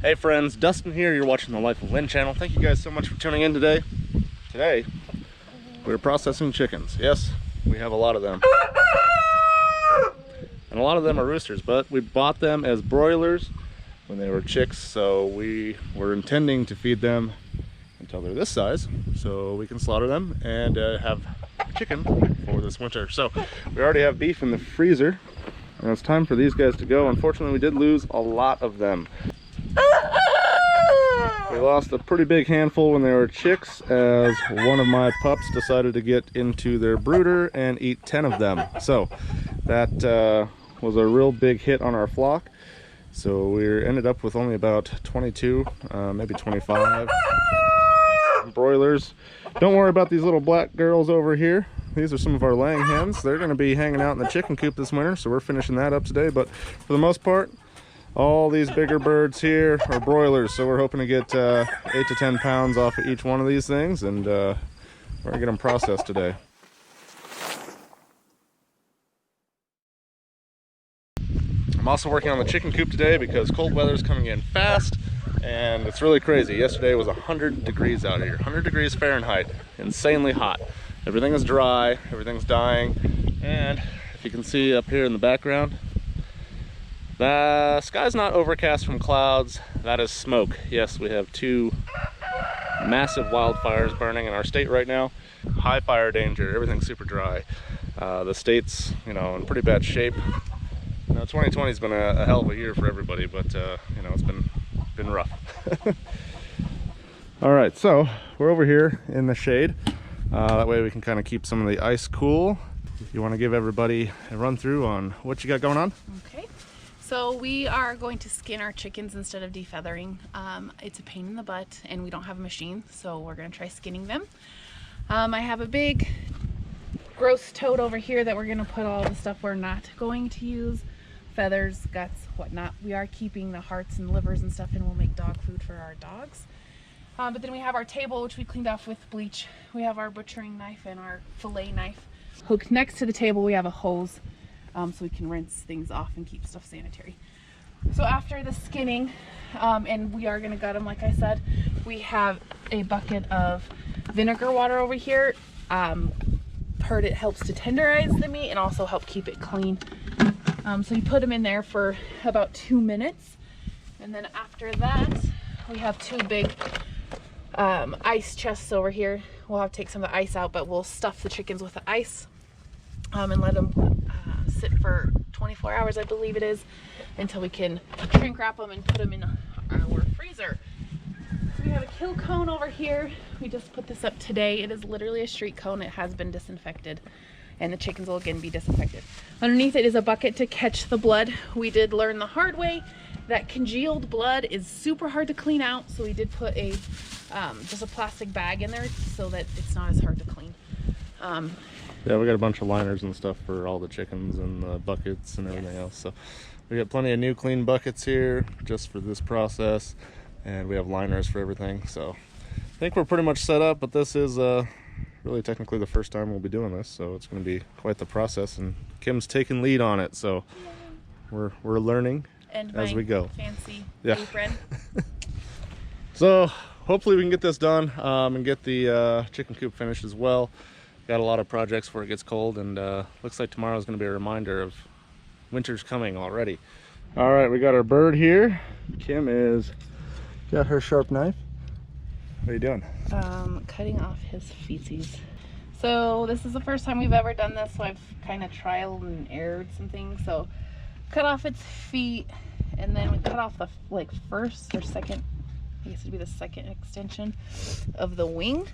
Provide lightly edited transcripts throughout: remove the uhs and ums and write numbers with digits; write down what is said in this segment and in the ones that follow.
Hey friends, Dustin here. You're watching the Life of Lynn channel. Thank you guys so much for tuning in today. Today, we're processing chickens. Yes, we have a lot of them. And a lot of them are roosters, but we bought them as broilers when they were chicks, so we were intending to feed them until they're this size, so we can slaughter them and have chicken for this winter. So we already have beef in the freezer, and it's time for these guys to go. Unfortunately, we did lose a lot of them. We lost a pretty big handful when they were chicks, as one of my pups decided to get into their brooder and eat 10 of them. So that was a real big hit on our flock. So we ended up with only about 22, maybe 25 broilers. Don't worry about these little black girls over here. These are some of our laying hens. They're going to be hanging out in the chicken coop this winter, so we're finishing that up today. But for the most part, all these bigger birds here are broilers, so we're hoping to get 8 to 10 pounds off of each one of these things, and we're going to get them processed today. I'm also working on the chicken coop today because cold weather is coming in fast, and it's really crazy. Yesterday was 100 degrees out here, 100 degrees Fahrenheit, insanely hot. Everything is dry, everything's dying, and if you can see up here in the background, the sky's not overcast from clouds. That is smoke. Yes, we have 2 massive wildfires burning in our state right now. High fire danger, everything's super dry. The state's, in pretty bad shape. 2020 has been a hell of a year for everybody, but it's been rough. All right, so we're over here in the shade. That way we can kind of keep some of the ice cool. You want to give everybody a run through on what you got going on? Okay. So we are going to skin our chickens instead of defeathering. It's a pain in the butt and we don't have a machine, so we're going to try skinning them. I have a big gross tote over here that we're going to put all the stuff we're not going to use. Feathers, guts, whatnot. We are keeping the hearts and livers and stuff, and we'll make dog food for our dogs. But then we have our table, which we cleaned off with bleach. We have our butchering knife and our fillet knife. Hooked next to the table, we have a hose. So we can rinse things off and keep stuff sanitary. So after the skinning, and we are going to gut them like I said, we have a bucket of vinegar water over here. Heard it helps to tenderize the meat and also help keep it clean. So you put them in there for about 2 minutes, and then after that we have 2 big ice chests over here. We'll have to take some of the ice out, but we'll stuff the chickens with the ice and let them sit for 24 hours, I believe it is, until we can shrink wrap them and put them in our freezer. We have a kill cone over here. We just put this up today. It is literally a street cone. It has been disinfected, and the chickens will again be disinfected. Underneath it is a bucket to catch the blood. We did learn the hard way that congealed blood is super hard to clean out, so we did put a just a plastic bag in there so that it's not as hard to clean. Yeah, we got a bunch of liners and stuff for all the chickens and the buckets and everything else. So we got plenty of new clean buckets here just for this process, and we have liners for everything. So I think we're pretty much set up, but this is really technically the first time we'll be doing this, so it's going to be quite the process, and Kim's taking lead on it, so we're learning and as we go. Fancy Yeah. apron. So hopefully we can get this done and get the chicken coop finished as well. Got a lot of projects before it gets cold, and looks like tomorrow is going to be a reminder of winter's coming already. All right, we got our bird here. Kim is got her sharp knife. What are you doing? Cutting off his feces. So this is the first time we've ever done this, so I've kind of trial and errored some things. So cut off its feet, and then we cut off the first or second, I guess it'd be the second extension of the wing.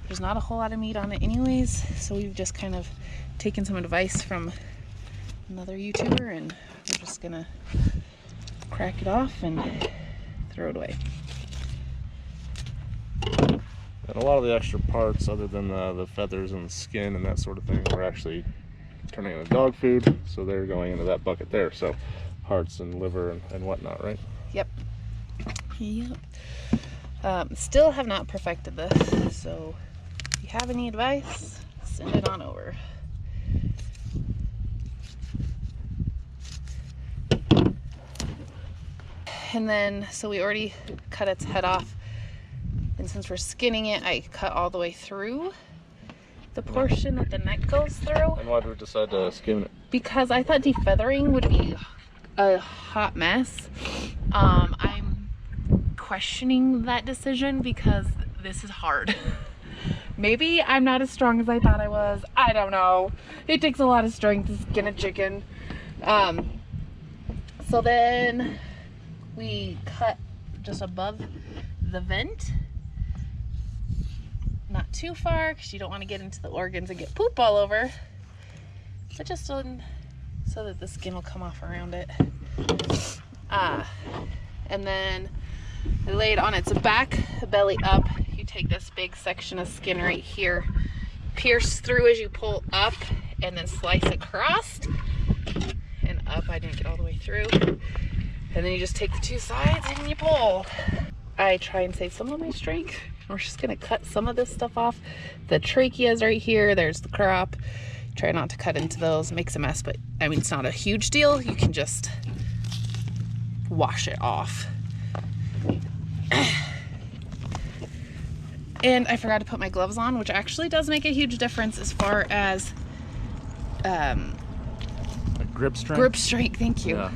There's not a whole lot of meat on it anyways, so we've just kind of taken some advice from another YouTuber, and we're just gonna crack it off and throw it away. And a lot of the extra parts, other than the feathers and the skin and that sort of thing, we're actually turning into dog food, so they're going into that bucket there. So hearts and liver and whatnot, right? Yep. Still have not perfected this, so if you have any advice, send it on over. And then, so we already cut its head off. And since we're skinning it, I cut all the way through the portion that the neck goes through. And why did we decide to skin it? Because I thought defeathering would be a hot mess. I'm questioning that decision because this is hard. Maybe I'm not as strong as I thought I was. I don't know. It takes a lot of strength to skin a chicken. So then we cut just above the vent. Not too far because you don't want to get into the organs and get poop all over. But just so that the skin will come off around it. And then I lay it on its back, belly up. You take this big section of skin right here, pierce through as you pull up, and then slice across and up. I didn't get all the way through. And then you just take the two sides and you pull. I try and save some of my strength. We're just gonna cut some of this stuff off. The trachea is right here. There's the crop. Try not to cut into those. It makes a mess, but I mean, it's not a huge deal. You can just wash it off. And I forgot to put my gloves on, which actually does make a huge difference as far as Grip strength? Grip strength, thank you. Yeah.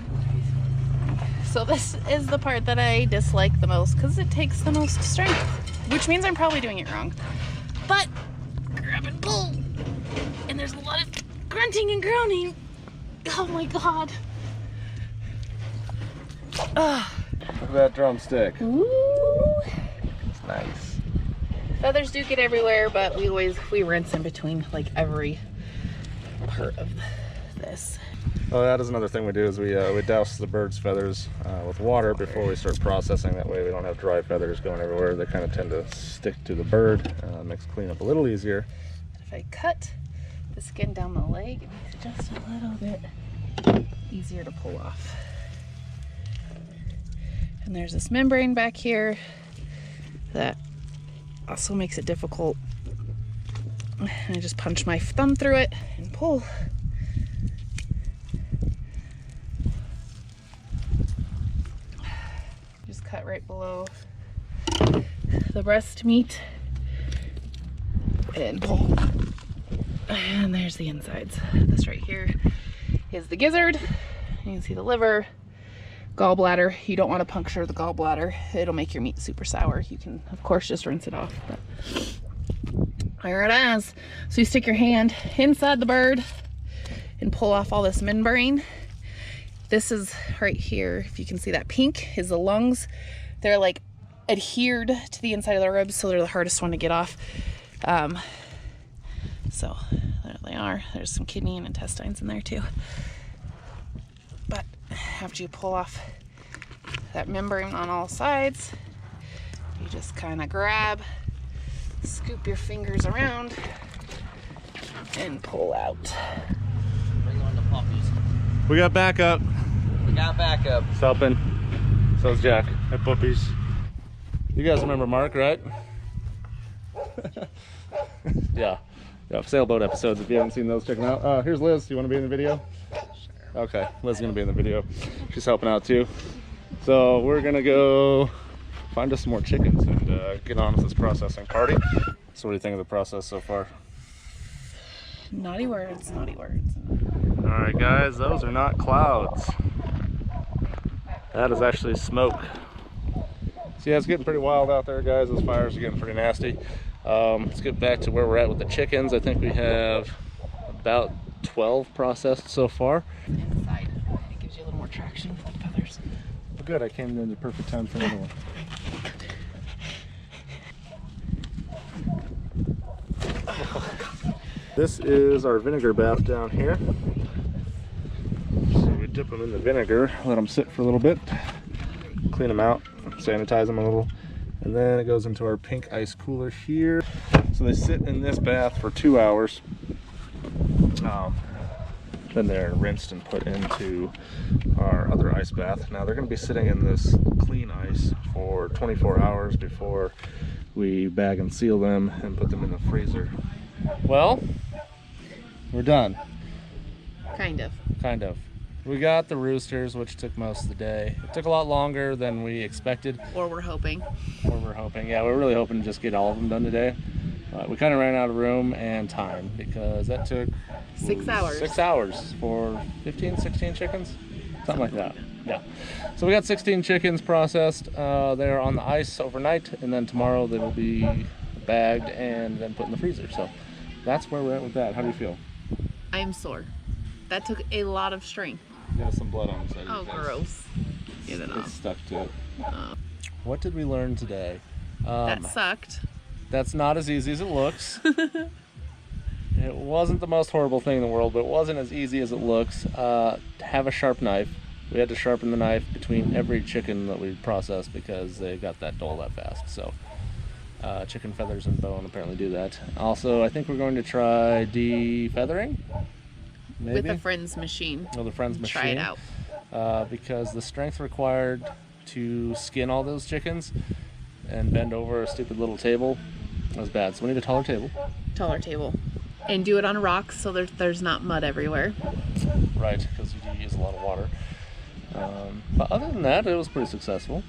So this is the part that I dislike the most because it takes the most strength, which means I'm probably doing it wrong. But grab and pull, and there's a lot of grunting and groaning. Oh my God. Look at that drumstick. Ooh. It's nice. Feathers do get everywhere, but we rinse in between like every part of this. Oh, that is another thing we do is we douse the bird's feathers with water before we start processing. That way we don't have dry feathers going everywhere. They kind of tend to stick to the bird. Makes cleanup a little easier. If I cut the skin down the leg, it makes it just a little bit easier to pull off. And there's this membrane back here that also makes it difficult. And I just punch my thumb through it and pull. Just cut right below the breast meat and pull. And there's the insides. This right here is the gizzard. You can see the liver, gallbladder. You don't want to puncture the gallbladder. It'll make your meat super sour. You can, of course, just rinse it off. But there it is. So you stick your hand inside the bird and pull off all this membrane. This is right here. If you can see that pink is the lungs. They're like adhered to the inside of the ribs, so they're the hardest one to get off. So there they are. There's some kidney and intestines in there too. But after you pull off that membrane on all sides, you just kind of grab, scoop your fingers around, and pull out. Bring on the puppies. We got backup. We got backup. It's helping. So's Jack at Puppies. You guys remember Mark, right? Yeah. Sailboat episodes. If you haven't seen those, check them out. Here's Liz. You want to be in the video? Sure. Okay, Liz is going to be in the video. She's helping out too. So we're going to go find us some more chickens and get on with this processing party. So what do you think of the process so far? Naughty words, naughty words. All right, guys, those are not clouds. That is actually smoke. So yeah, it's getting pretty wild out there, guys. Those fires are getting pretty nasty. Let's get back to where we're at with the chickens. I think we have about 12 processed so far. Inside, it gives you a little more traction with the feathers. Well, good, I came in the perfect time for another one. This is our vinegar bath down here. So we dip them in the vinegar, let them sit for a little bit, clean them out, sanitize them a little, and then it goes into our pink ice cooler here. So they sit in this bath for 2 hours. Then they're rinsed and put into our other ice bath. Now they're going to be sitting in this clean ice for 24 hours before we bag and seal them and put them in the freezer. Well, we're done. Kind of. Kind of. We got the roosters, which took most of the day. It took a lot longer than we expected. Or we're hoping. Yeah, we're really hoping to just get all of them done today. We kind of ran out of room and time because that took 6 hours. 6 hours for 15, 16 chickens? Something like that. Yeah. So we got 16 chickens processed. They're on the ice overnight, and then tomorrow they will be bagged and then put in the freezer. So that's where we're at with that. How do you feel? I am sore. That took a lot of strength. You got some blood on the side Oh, of your face. gross. Get it It's off. stuck to it. What did we learn today? That sucked. That's not as easy as it looks. It wasn't the most horrible thing in the world, but it wasn't as easy as it looks. Have a sharp knife. We had to sharpen the knife between every chicken that we processed because they got that dull that fast. So chicken feathers and bone apparently do that. Also, I think we're going to try defeathering. Maybe? With a friend's machine. With a friend's machine. Try it out. Because the strength required to skin all those chickens and bend over a stupid little table was bad. So we need a taller table. Taller table. And do it on rocks so there's not mud everywhere. Right, because you do use a lot of water. But other than that, it was pretty successful.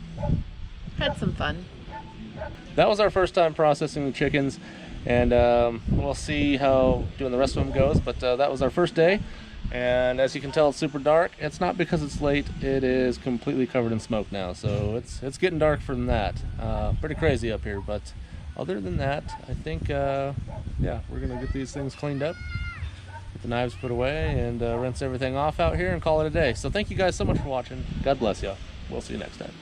Had some fun. That was our first time processing the chickens, and we'll see how doing the rest of them goes. But that was our first day, and as you can tell, it's super dark. It's not because it's late. It is completely covered in smoke now, so it's getting dark from that. Pretty crazy up here, but other than that, I think yeah, we're gonna get these things cleaned up, get the knives put away, and rinse everything off out here and call it a day. So thank you guys so much for watching. God bless you. We'll see you next time.